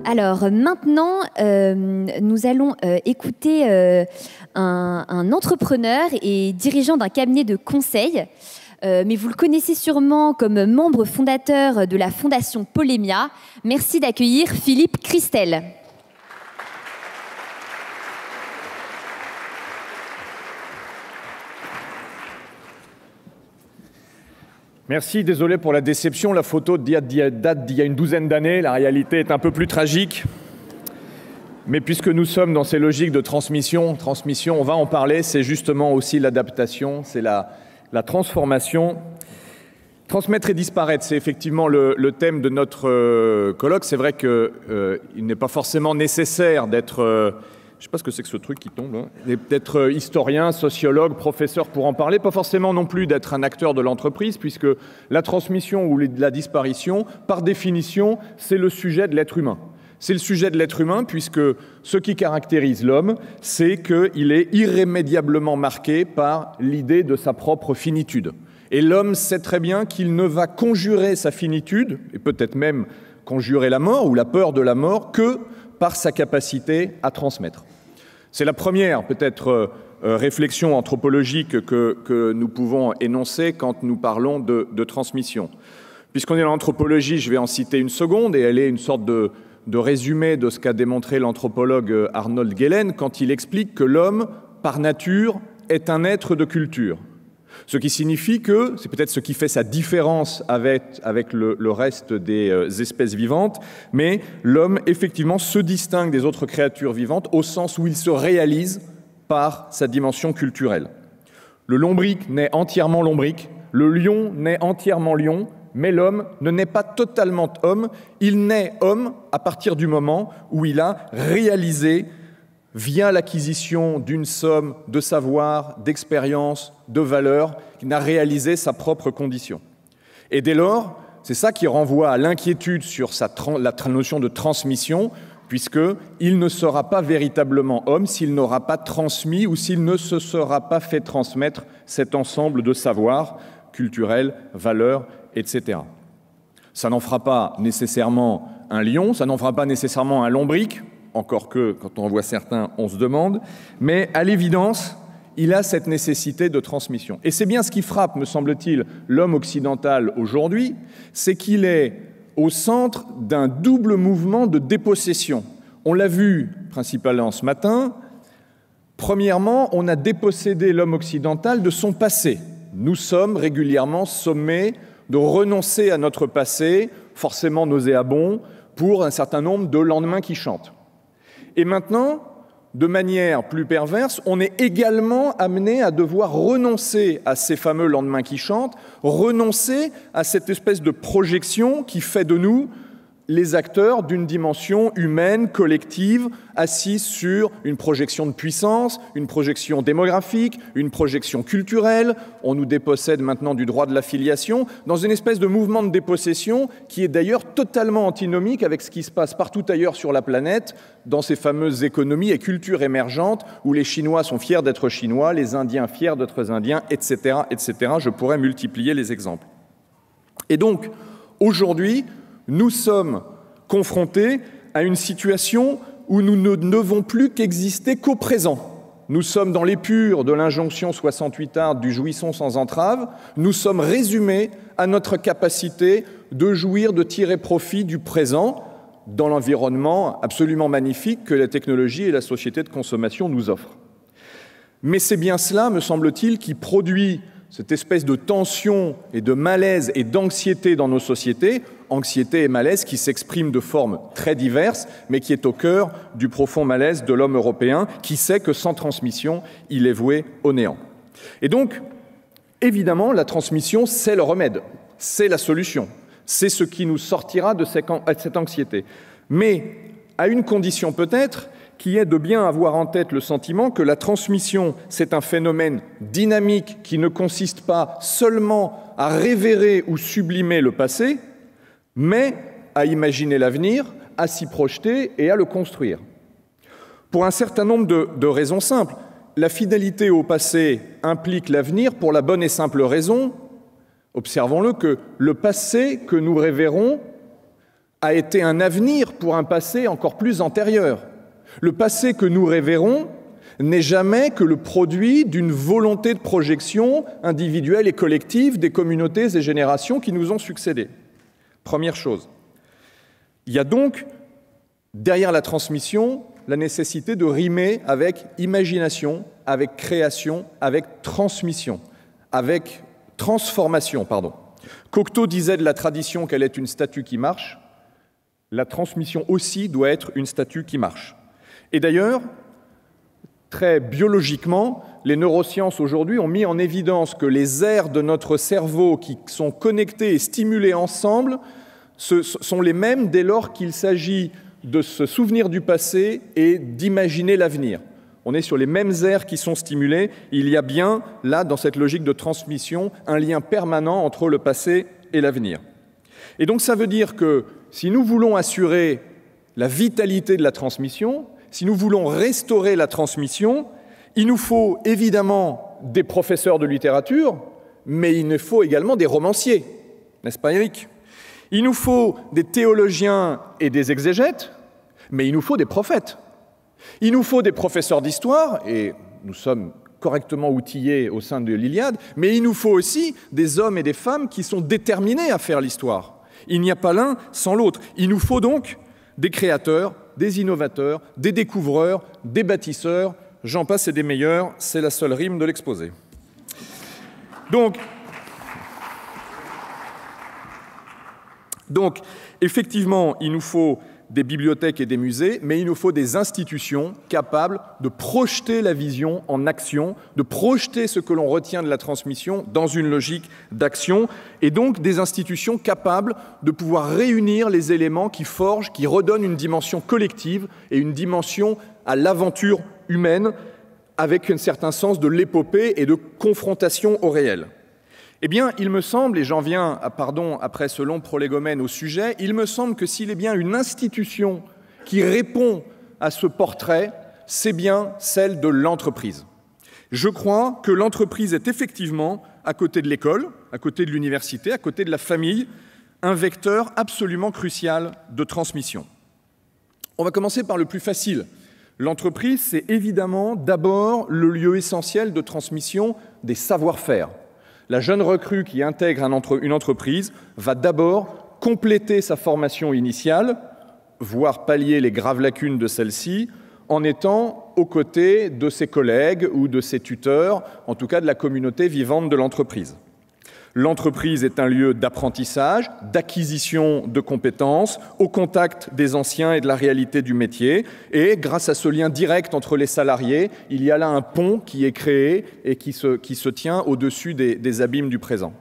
Alors maintenant, nous allons écouter un entrepreneur et dirigeant d'un cabinet de conseil, mais vous le connaissez sûrement comme membre fondateur de la Fondation Polémia. Merci d'accueillir Philippe Christel. Merci, désolé pour la déception. La photo date d'il y a une douzaine d'années. La réalité est un peu plus tragique. Mais puisque nous sommes dans ces logiques de transmission, on va en parler. C'est justement aussi l'adaptation, c'est la transformation. Transmettre et disparaître, c'est effectivement le thème de notre colloque. C'est vrai qu'il n'est pas forcément nécessaire d'être... je ne sais pas ce que c'est que ce truc qui tombe, hein. D'être historien, sociologue, professeur pour en parler, pas forcément non plus d'être un acteur de l'entreprise, puisque la transmission ou la disparition, par définition, c'est le sujet de l'être humain. C'est le sujet de l'être humain, puisque ce qui caractérise l'homme, c'est qu'il est irrémédiablement marqué par l'idée de sa propre finitude. Et l'homme sait très bien qu'il ne va conjurer sa finitude, et peut-être même conjurer la mort ou la peur de la mort, que par sa capacité à transmettre. C'est la première, peut-être, réflexion anthropologique que nous pouvons énoncer quand nous parlons de transmission. Puisqu'on est dans l'anthropologie, je vais en citer une seconde, et elle est une sorte de résumé de ce qu'a démontré l'anthropologue Arnold Gehlen quand il explique que l'homme, par nature, est un être de culture. Ce qui signifie que, c'est peut-être ce qui fait sa différence avec le reste des espèces vivantes, mais l'homme, effectivement, se distingue des autres créatures vivantes au sens où il se réalise par sa dimension culturelle. Le lombric naît entièrement lombric, le lion naît entièrement lion, mais l'homme ne naît pas totalement homme, il naît homme à partir du moment où il a réalisé via l'acquisition d'une somme de savoir, d'expérience, de valeurs, qu'il n'a réalisé sa propre condition. Et dès lors, c'est ça qui renvoie à l'inquiétude sur la notion de transmission, puisqu'il ne sera pas véritablement homme s'il n'aura pas transmis ou s'il ne se sera pas fait transmettre cet ensemble de savoirs culturels, valeurs, etc. Ça n'en fera pas nécessairement un lion, ça n'en fera pas nécessairement un lombric, encore que, quand on en voit certains, on se demande, mais à l'évidence, il a cette nécessité de transmission. Et c'est bien ce qui frappe, me semble-t-il, l'homme occidental aujourd'hui, c'est qu'il est au centre d'un double mouvement de dépossession. On l'a vu principalement ce matin. Premièrement, on a dépossédé l'homme occidental de son passé. Nous sommes régulièrement sommés de renoncer à notre passé, forcément nauséabond, pour un certain nombre de lendemains qui chantent. Et maintenant, de manière plus perverse, on est également amené à devoir renoncer à ces fameux lendemains qui chantent, renoncer à cette espèce de projection qui fait de nous les acteurs d'une dimension humaine, collective, assise sur une projection de puissance, une projection démographique, une projection culturelle. On nous dépossède maintenant du droit de la filiation, dans une espèce de mouvement de dépossession qui est d'ailleurs totalement antinomique avec ce qui se passe partout ailleurs sur la planète, dans ces fameuses économies et cultures émergentes, où les Chinois sont fiers d'être Chinois, les Indiens fiers d'être Indiens, etc., etc. Je pourrais multiplier les exemples. Et donc, aujourd'hui, nous sommes confrontés à une situation où nous ne devons plus qu'exister qu'au présent. Nous sommes dans l'épure de l'injonction 68 du « jouissons sans entrave ». Nous sommes résumés à notre capacité de jouir, de tirer profit du présent dans l'environnement absolument magnifique que la technologie et la société de consommation nous offrent. Mais c'est bien cela, me semble-t-il, qui produit cette espèce de tension et de malaise et d'anxiété dans nos sociétés, anxiété et malaise qui s'expriment de formes très diverses, mais qui est au cœur du profond malaise de l'homme européen, qui sait que sans transmission, il est voué au néant. Et donc, évidemment, la transmission, c'est le remède, c'est la solution, c'est ce qui nous sortira de cette anxiété. Mais à une condition peut-être, qui est de bien avoir en tête le sentiment que la transmission, c'est un phénomène dynamique qui ne consiste pas seulement à révérer ou sublimer le passé, mais à imaginer l'avenir, à s'y projeter et à le construire. Pour un certain nombre de raisons simples. La fidélité au passé implique l'avenir pour la bonne et simple raison, observons-le, que le passé que nous révérons a été un avenir pour un passé encore plus antérieur. Le passé que nous révérons n'est jamais que le produit d'une volonté de projection individuelle et collective des communautés et générations qui nous ont succédé. Première chose. Il y a donc, derrière la transmission, la nécessité de rimer avec imagination, avec création, avec transmission, avec transformation, pardon. Cocteau disait de la tradition qu'elle est une statue qui marche. La transmission aussi doit être une statue qui marche. Et d'ailleurs, très biologiquement, les neurosciences aujourd'hui ont mis en évidence que les aires de notre cerveau qui sont connectées et stimulées ensemble sont les mêmes dès lors qu'il s'agit de se souvenir du passé et d'imaginer l'avenir. On est sur les mêmes aires qui sont stimulées. Il y a bien, là, dans cette logique de transmission, un lien permanent entre le passé et l'avenir. Et donc ça veut dire que si nous voulons assurer la vitalité de la transmission, si nous voulons restaurer la transmission, il nous faut évidemment des professeurs de littérature, mais il nous faut également des romanciers, n'est-ce pas Eric ? Il nous faut des théologiens et des exégètes, mais il nous faut des prophètes. Il nous faut des professeurs d'histoire, et nous sommes correctement outillés au sein de l'Iliade, mais il nous faut aussi des hommes et des femmes qui sont déterminés à faire l'histoire. Il n'y a pas l'un sans l'autre. Il nous faut donc des créateurs, des innovateurs, des découvreurs, des bâtisseurs, j'en passe et des meilleurs, c'est la seule rime de l'exposé. Donc, effectivement, il nous faut des bibliothèques et des musées, mais il nous faut des institutions capables de projeter la vision en action, de projeter ce que l'on retient de la transmission dans une logique d'action, et donc des institutions capables de pouvoir réunir les éléments qui forgent, qui redonnent une dimension collective et une dimension à l'aventure humaine, avec un certain sens de l'épopée et de confrontation au réel. Eh bien, il me semble, et j'en viens, après ce long prolégomène au sujet, il me semble que s'il est bien une institution qui répond à ce portrait, c'est bien celle de l'entreprise. Je crois que l'entreprise est effectivement, à côté de l'école, à côté de l'université, à côté de la famille, un vecteur absolument crucial de transmission. On va commencer par le plus facile. L'entreprise, c'est évidemment d'abord le lieu essentiel de transmission des savoir-faire. La jeune recrue qui intègre une entreprise va d'abord compléter sa formation initiale, voire pallier les graves lacunes de celle-ci, en étant aux côtés de ses collègues ou de ses tuteurs, en tout cas de la communauté vivante de l'entreprise. L'entreprise est un lieu d'apprentissage, d'acquisition de compétences, au contact des anciens et de la réalité du métier. Et grâce à ce lien direct entre les salariés, il y a là un pont qui est créé et qui se tient au-dessus des abîmes du présent.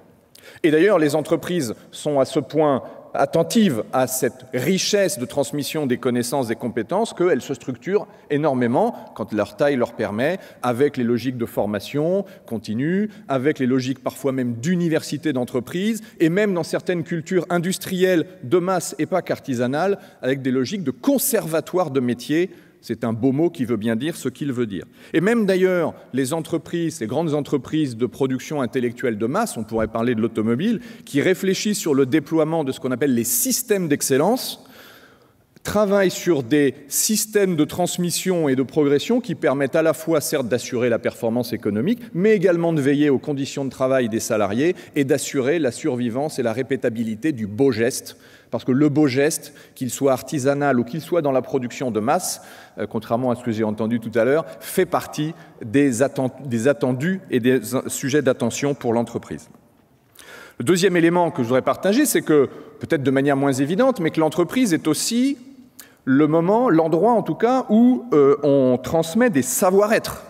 Et d'ailleurs, les entreprises sont à ce point attentives à cette richesse de transmission des connaissances et compétences qu'elles se structurent énormément, quand leur taille leur permet, avec les logiques de formation continue, avec les logiques parfois même d'université d'entreprise, et même dans certaines cultures industrielles de masse et pas qu'artisanales, avec des logiques de conservatoire de métiers. C'est un beau mot qui veut bien dire ce qu'il veut dire. Et même d'ailleurs, les entreprises, ces grandes entreprises de production intellectuelle de masse, on pourrait parler de l'automobile, qui réfléchissent sur le déploiement de ce qu'on appelle les systèmes d'excellence, travaillent sur des systèmes de transmission et de progression qui permettent à la fois, certes, d'assurer la performance économique, mais également de veiller aux conditions de travail des salariés et d'assurer la survivance et la répétabilité du beau geste. Parce que le beau geste, qu'il soit artisanal ou qu'il soit dans la production de masse, contrairement à ce que j'ai entendu tout à l'heure, fait partie des attendus et des sujets d'attention pour l'entreprise. Le deuxième élément que je voudrais partager, c'est que, peut-être de manière moins évidente, mais que l'entreprise est aussi le moment, l'endroit en tout cas, où on transmet des savoir-être.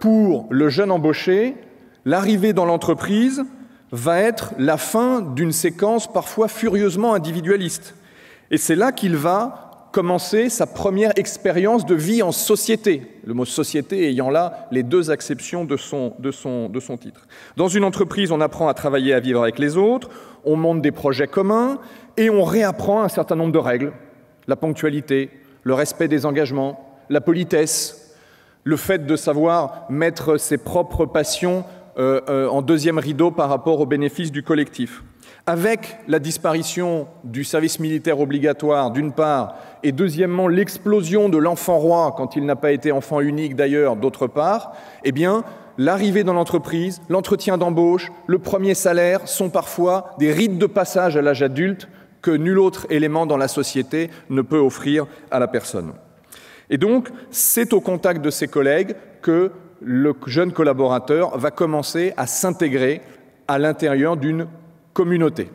Pour le jeune embauché, l'arrivée dans l'entreprise va être la fin d'une séquence parfois furieusement individualiste. Et c'est là qu'il va commencer sa première expérience de vie en société, le mot société ayant là les deux acceptions de son titre. Dans une entreprise, on apprend à travailler, à vivre avec les autres, on monte des projets communs et on réapprend un certain nombre de règles, la ponctualité, le respect des engagements, la politesse, le fait de savoir mettre ses propres passions en deuxième rideau par rapport aux bénéfices du collectif. Avec la disparition du service militaire obligatoire, d'une part, et deuxièmement, l'explosion de l'enfant roi, quand il n'a pas été enfant unique d'ailleurs, d'autre part, eh bien, l'arrivée dans l'entreprise, l'entretien d'embauche, le premier salaire sont parfois des rites de passage à l'âge adulte que nul autre élément dans la société ne peut offrir à la personne. Et donc, c'est au contact de ses collègues que le jeune collaborateur va commencer à s'intégrer à l'intérieur d'une communauté,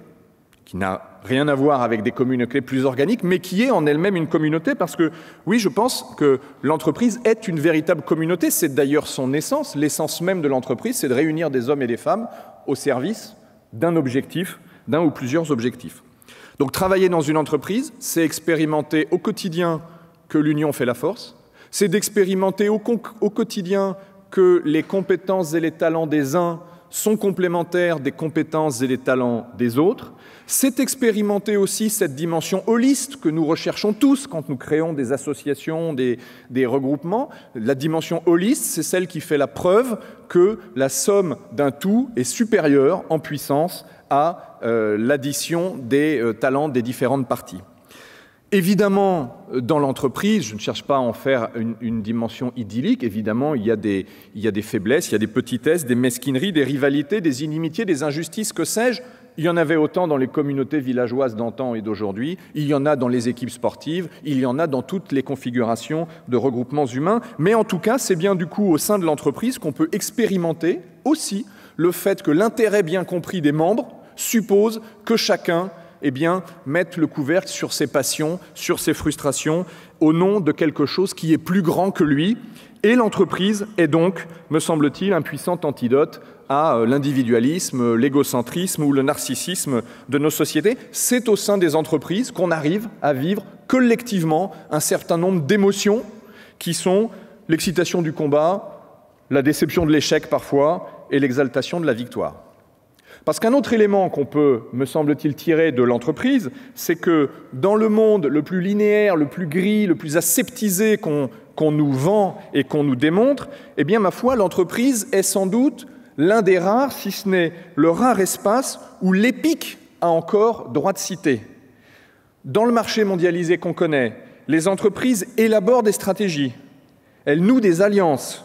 qui n'a rien à voir avec des communautés plus organiques, mais qui est en elle-même une communauté, parce que, oui, je pense que l'entreprise est une véritable communauté, c'est d'ailleurs son essence, l'essence même de l'entreprise, c'est de réunir des hommes et des femmes au service d'un objectif, d'un ou plusieurs objectifs. Donc travailler dans une entreprise, c'est expérimenter au quotidien que l'union fait la force, c'est d'expérimenter au quotidien que les compétences et les talents des uns sont complémentaires des compétences et des talents des autres. C'est expérimenter aussi cette dimension holiste que nous recherchons tous quand nous créons des associations, des regroupements. La dimension holiste, c'est celle qui fait la preuve que la somme d'un tout est supérieure en puissance à l'addition des talents des différentes parties. Évidemment, dans l'entreprise, je ne cherche pas à en faire une dimension idyllique, évidemment, il y a des faiblesses, il y a des petitesses, des mesquineries, des rivalités, des inimitiés, des injustices, que sais-je. Il y en avait autant dans les communautés villageoises d'antan et d'aujourd'hui, il y en a dans les équipes sportives, il y en a dans toutes les configurations de regroupements humains, mais en tout cas, c'est bien du coup au sein de l'entreprise qu'on peut expérimenter aussi le fait que l'intérêt bien compris des membres suppose que chacun mette le couvercle sur ses passions, sur ses frustrations, au nom de quelque chose qui est plus grand que lui. Et l'entreprise est donc, me semble-t-il, un puissant antidote à l'individualisme, l'égocentrisme ou le narcissisme de nos sociétés. C'est au sein des entreprises qu'on arrive à vivre collectivement un certain nombre d'émotions qui sont l'excitation du combat, la déception de l'échec parfois et l'exaltation de la victoire. Parce qu'un autre élément qu'on peut, me semble-t-il, tirer de l'entreprise, c'est que dans le monde le plus linéaire, le plus gris, le plus aseptisé qu'on nous vend et qu'on nous démontre, eh bien, ma foi, l'entreprise est sans doute l'un des rares, si ce n'est le rare espace où l'épique a encore droit de citer. Dans le marché mondialisé qu'on connaît, les entreprises élaborent des stratégies, elles nouent des alliances,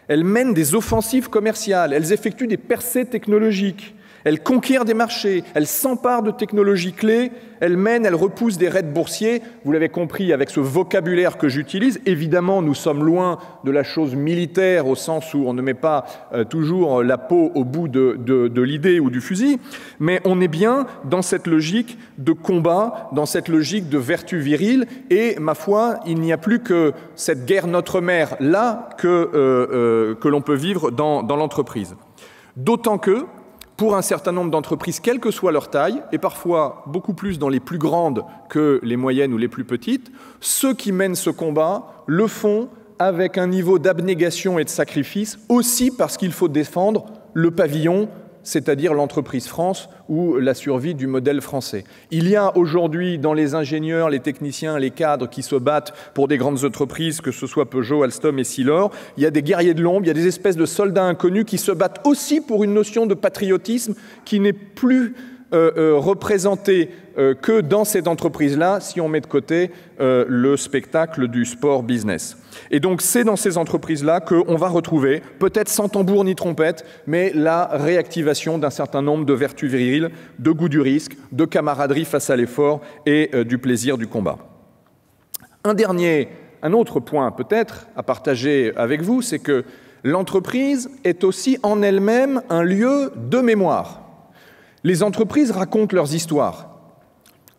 elles mènent des offensives commerciales, elles effectuent des percées technologiques, elles conquièrent des marchés, elles s'emparent de technologies clés, elles mènent, elles repoussent des raids boursiers. Vous l'avez compris avec ce vocabulaire que j'utilise. Évidemment, nous sommes loin de la chose militaire au sens où on ne met pas toujours la peau au bout de l'idée ou du fusil, mais on est bien dans cette logique de combat, dans cette logique de vertu virile. Et ma foi, il n'y a plus que cette guerre notre-mère là que l'on peut vivre dans l'entreprise. D'autant que, pour un certain nombre d'entreprises, quelle que soit leur taille, et parfois beaucoup plus dans les plus grandes que les moyennes ou les plus petites, ceux qui mènent ce combat le font avec un niveau d'abnégation et de sacrifice, aussi parce qu'il faut défendre le pavillon, c'est-à-dire l'entreprise France ou la survie du modèle français. Il y a aujourd'hui dans les ingénieurs, les techniciens, les cadres qui se battent pour des grandes entreprises, que ce soit Peugeot, Alstom et Silor, il y a des guerriers de l'ombre, il y a des espèces de soldats inconnus qui se battent aussi pour une notion de patriotisme qui n'est plus représentée que dans cette entreprise-là, si on met de côté le spectacle du sport business. Et donc c'est dans ces entreprises-là qu'on va retrouver, peut-être sans tambour ni trompette, mais la réactivation d'un certain nombre de vertus viriles, de goût du risque, de camaraderie face à l'effort et du plaisir du combat. Un autre point peut-être à partager avec vous, c'est que l'entreprise est aussi en elle-même un lieu de mémoire. Les entreprises racontent leurs histoires.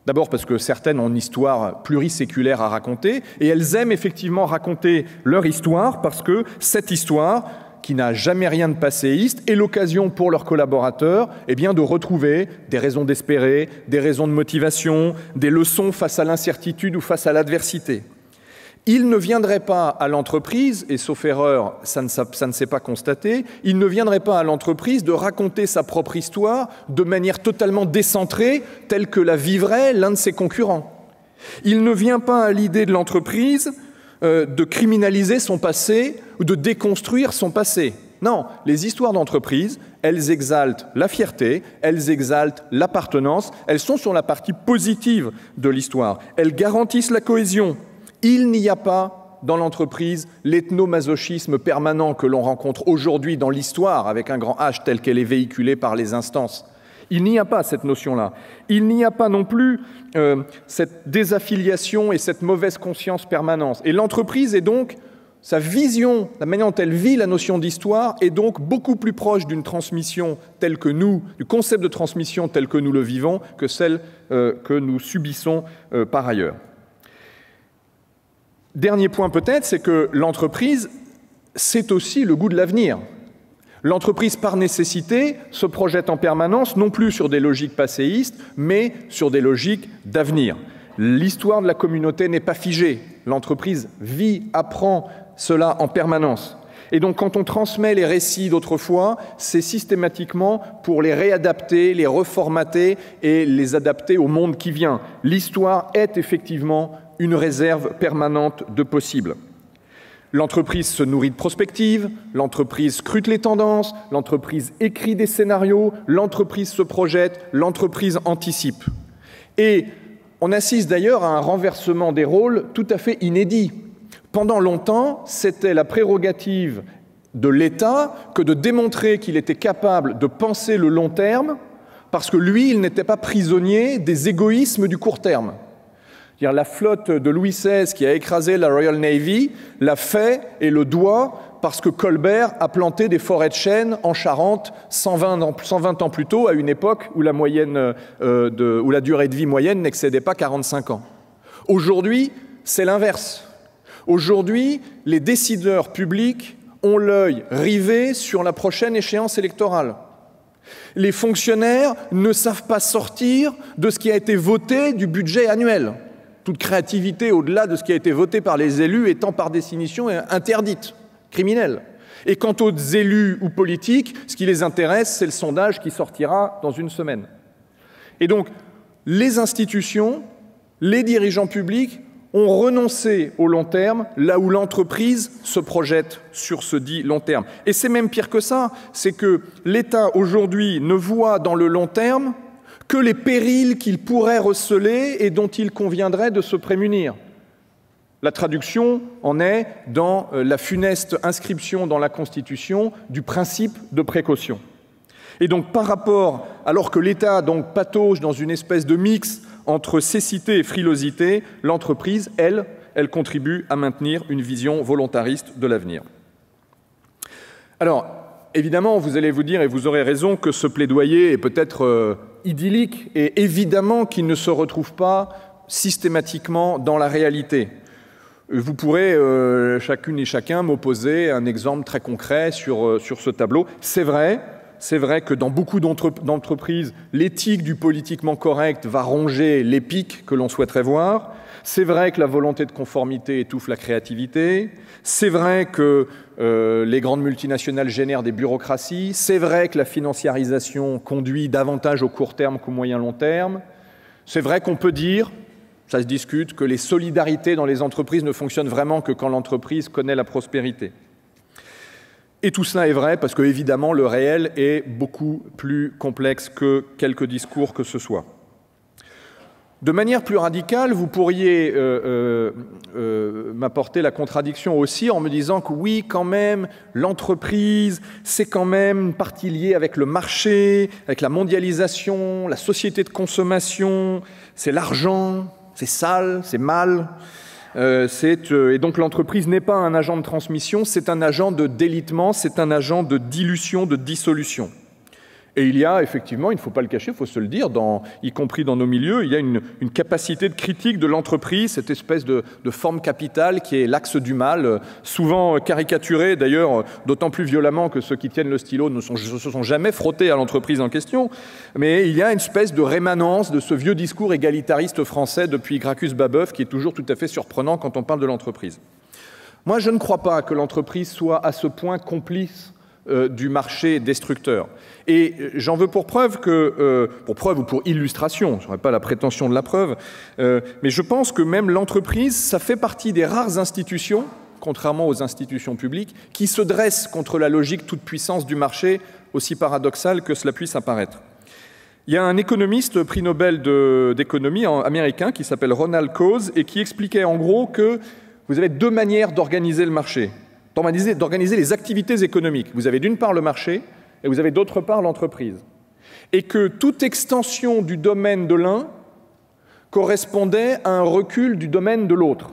D'abord parce que certaines ont une histoire pluriséculaire à raconter, et elles aiment effectivement raconter leur histoire parce que cette histoire, qui n'a jamais rien de passéiste, est l'occasion pour leurs collaborateurs de retrouver des raisons d'espérer, des raisons de motivation, des leçons face à l'incertitude ou face à l'adversité. Il ne viendrait pas à l'entreprise, et sauf erreur, ça ne s'est pas constaté, il ne viendrait pas à l'entreprise de raconter sa propre histoire de manière totalement décentrée, telle que la vivrait l'un de ses concurrents. Il ne vient pas à l'idée de l'entreprise de criminaliser son passé ou de déconstruire son passé. Non, les histoires d'entreprise, elles exaltent la fierté, elles exaltent l'appartenance, elles sont sur la partie positive de l'histoire. Elles garantissent la cohésion. Il n'y a pas dans l'entreprise l'ethnomasochisme permanent que l'on rencontre aujourd'hui dans l'histoire, avec un grand H tel qu'elle est véhiculée par les instances. Il n'y a pas cette notion-là. Il n'y a pas non plus cette désaffiliation et cette mauvaise conscience permanente. Et l'entreprise est donc, sa vision, la manière dont elle vit la notion d'histoire, est donc beaucoup plus proche d'une transmission telle que nous, du concept de transmission tel que nous le vivons, que celle que nous subissons par ailleurs. Dernier point peut-être, c'est que l'entreprise, c'est aussi le goût de l'avenir. L'entreprise, par nécessité, se projette en permanence, non plus sur des logiques passéistes, mais sur des logiques d'avenir. L'histoire de la communauté n'est pas figée. L'entreprise vit, apprend cela en permanence. Et donc, quand on transmet les récits d'autrefois, c'est systématiquement pour les réadapter, les reformater et les adapter au monde qui vient. L'histoire est effectivement une réserve permanente de possibles. L'entreprise se nourrit de prospectives, l'entreprise scrute les tendances, l'entreprise écrit des scénarios, l'entreprise se projette, l'entreprise anticipe. Et on assiste d'ailleurs à un renversement des rôles tout à fait inédit. Pendant longtemps, c'était la prérogative de l'État que de démontrer qu'il était capable de penser le long terme, parce que lui, il n'était pas prisonnier des égoïsmes du court terme. La flotte de Louis XVI qui a écrasé la Royal Navy l'a fait et le doit parce que Colbert a planté des forêts de chênes en Charente 120 ans plus tôt, à une époque où la durée de vie moyenne n'excédait pas 45 ans. Aujourd'hui, c'est l'inverse. Aujourd'hui, les décideurs publics ont l'œil rivé sur la prochaine échéance électorale. Les fonctionnaires ne savent pas sortir de ce qui a été voté du budget annuel. Toute créativité au-delà de ce qui a été voté par les élus étant par définition interdite, criminelle. Et quant aux élus ou politiques, ce qui les intéresse, c'est le sondage qui sortira dans une semaine. Et donc, les institutions, les dirigeants publics ont renoncé au long terme, là où l'entreprise se projette sur ce dit long terme. Et c'est même pire que ça, c'est que l'État aujourd'hui ne voit dans le long terme que les périls qu'il pourrait receler et dont il conviendrait de se prémunir. La traduction en est dans la funeste inscription dans la Constitution du principe de précaution. Et donc par rapport, alors que l'État donc patauge dans une espèce de mix entre cécité et frilosité, l'entreprise, elle contribue à maintenir une vision volontariste de l'avenir. Alors, évidemment, vous allez vous dire, et vous aurez raison, que ce plaidoyer est peut-être idyllique, et évidemment qu'il ne se retrouve pas systématiquement dans la réalité. Vous pourrez, chacune et chacun, m'opposer un exemple très concret sur ce tableau. C'est vrai que dans beaucoup d'entreprises, l'éthique du politiquement correct va ronger l'épique que l'on souhaiterait voir. C'est vrai que la volonté de conformité étouffe la créativité. C'est vrai que les grandes multinationales génèrent des bureaucraties. C'est vrai que la financiarisation conduit davantage au court terme qu'au moyen-long terme. C'est vrai qu'on peut dire, ça se discute, que les solidarités dans les entreprises ne fonctionnent vraiment que quand l'entreprise connaît la prospérité. Et tout cela est vrai parce que, évidemment, le réel est beaucoup plus complexe que quelques discours que ce soit. De manière plus radicale, vous pourriez m'apporter la contradiction aussi en me disant que oui, quand même, l'entreprise, c'est quand même une partie liée avec le marché, avec la mondialisation, la société de consommation, c'est l'argent, c'est sale, c'est mal. Et donc l'entreprise n'est pas un agent de transmission, c'est un agent de délitement, c'est un agent de dilution, de dissolution. Et il y a effectivement, il ne faut pas le cacher, il faut se le dire, y compris dans nos milieux, il y a une capacité de critique de l'entreprise, cette espèce de forme capitale qui est l'axe du mal, souvent caricaturée d'ailleurs, d'autant plus violemment que ceux qui tiennent le stylo ne se sont jamais frottés à l'entreprise en question. Mais il y a une espèce de rémanence de ce vieux discours égalitariste français depuis Gracchus Babeuf qui est toujours tout à fait surprenant quand on parle de l'entreprise. Moi, je ne crois pas que l'entreprise soit à ce point complice du marché destructeur. Et j'en veux pour preuve ou pour illustration, je n'aurais pas la prétention de la preuve, mais je pense que même l'entreprise, ça fait partie des rares institutions contrairement aux institutions publiques, qui se dressent contre la logique toute puissance du marché, aussi paradoxal que cela puisse apparaître. Il y a un économiste, prix Nobel d'économie américain, qui s'appelle Ronald Coase, et qui expliquait en gros que vous avez deux manières d'organiser le marché, d'organiser les activités économiques. Vous avez d'une part le marché, et vous avez d'autre part l'entreprise. Et que toute extension du domaine de l'un correspondait à un recul du domaine de l'autre.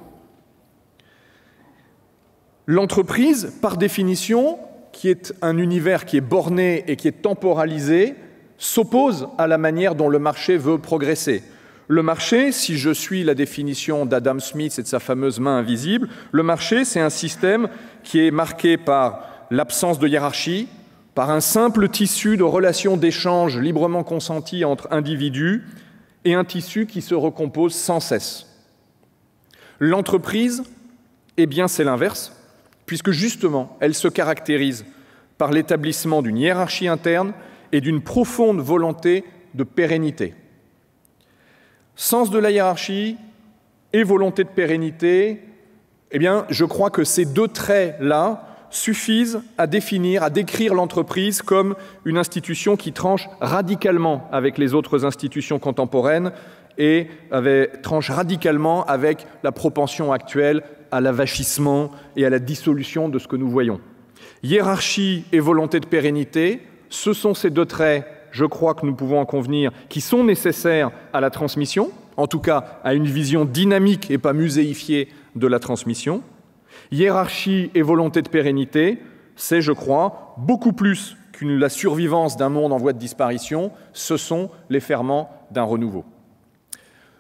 L'entreprise, par définition, qui est un univers qui est borné et qui est temporalisé, s'oppose à la manière dont le marché veut progresser. Le marché, si je suis la définition d'Adam Smith et de sa fameuse main invisible, le marché, c'est un système qui est marqué par l'absence de hiérarchie, par un simple tissu de relations d'échange librement consenties entre individus et un tissu qui se recompose sans cesse. L'entreprise, eh bien, c'est l'inverse, puisque justement, elle se caractérise par l'établissement d'une hiérarchie interne et d'une profonde volonté de pérennité. Sens de la hiérarchie et volonté de pérennité, eh bien, je crois que ces deux traits-là suffisent à définir, à décrire l'entreprise comme une institution qui tranche radicalement avec les autres institutions contemporaines et tranche radicalement avec la propension actuelle à l'avachissement et à la dissolution de ce que nous voyons. Hiérarchie et volonté de pérennité, ce sont ces deux traits, je crois que nous pouvons en convenir, qui sont nécessaires à la transmission, en tout cas à une vision dynamique et pas muséifiée de la transmission. Hiérarchie et volonté de pérennité, c'est, je crois, beaucoup plus que la survivance d'un monde en voie de disparition, ce sont les ferments d'un renouveau.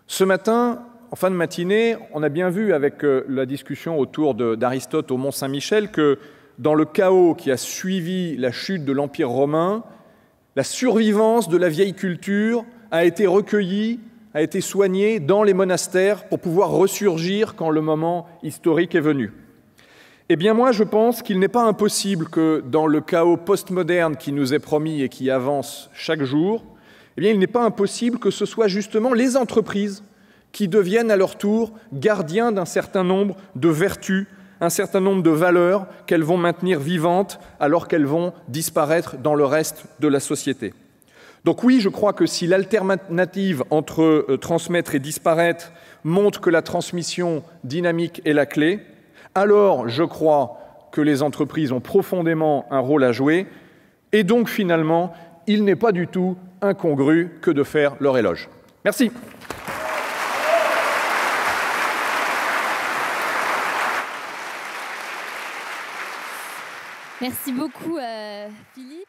Ce matin, en fin de matinée, on a bien vu avec la discussion autour d'Aristote au Mont-Saint-Michel que dans le chaos qui a suivi la chute de l'Empire romain, la survivance de la vieille culture a été recueillie, a été soignée dans les monastères pour pouvoir ressurgir quand le moment historique est venu. Eh bien moi, je pense qu'il n'est pas impossible que dans le chaos postmoderne qui nous est promis et qui avance chaque jour, eh bien il n'est pas impossible que ce soit justement les entreprises qui deviennent à leur tour gardiens d'un certain nombre de vertus, un certain nombre de valeurs qu'elles vont maintenir vivantes alors qu'elles vont disparaître dans le reste de la société. Donc oui, je crois que si l'alternative entre transmettre et disparaître montre que la transmission dynamique est la clé, alors je crois que les entreprises ont profondément un rôle à jouer et donc finalement, il n'est pas du tout incongru que de faire leur éloge. Merci. Merci beaucoup, Philippe.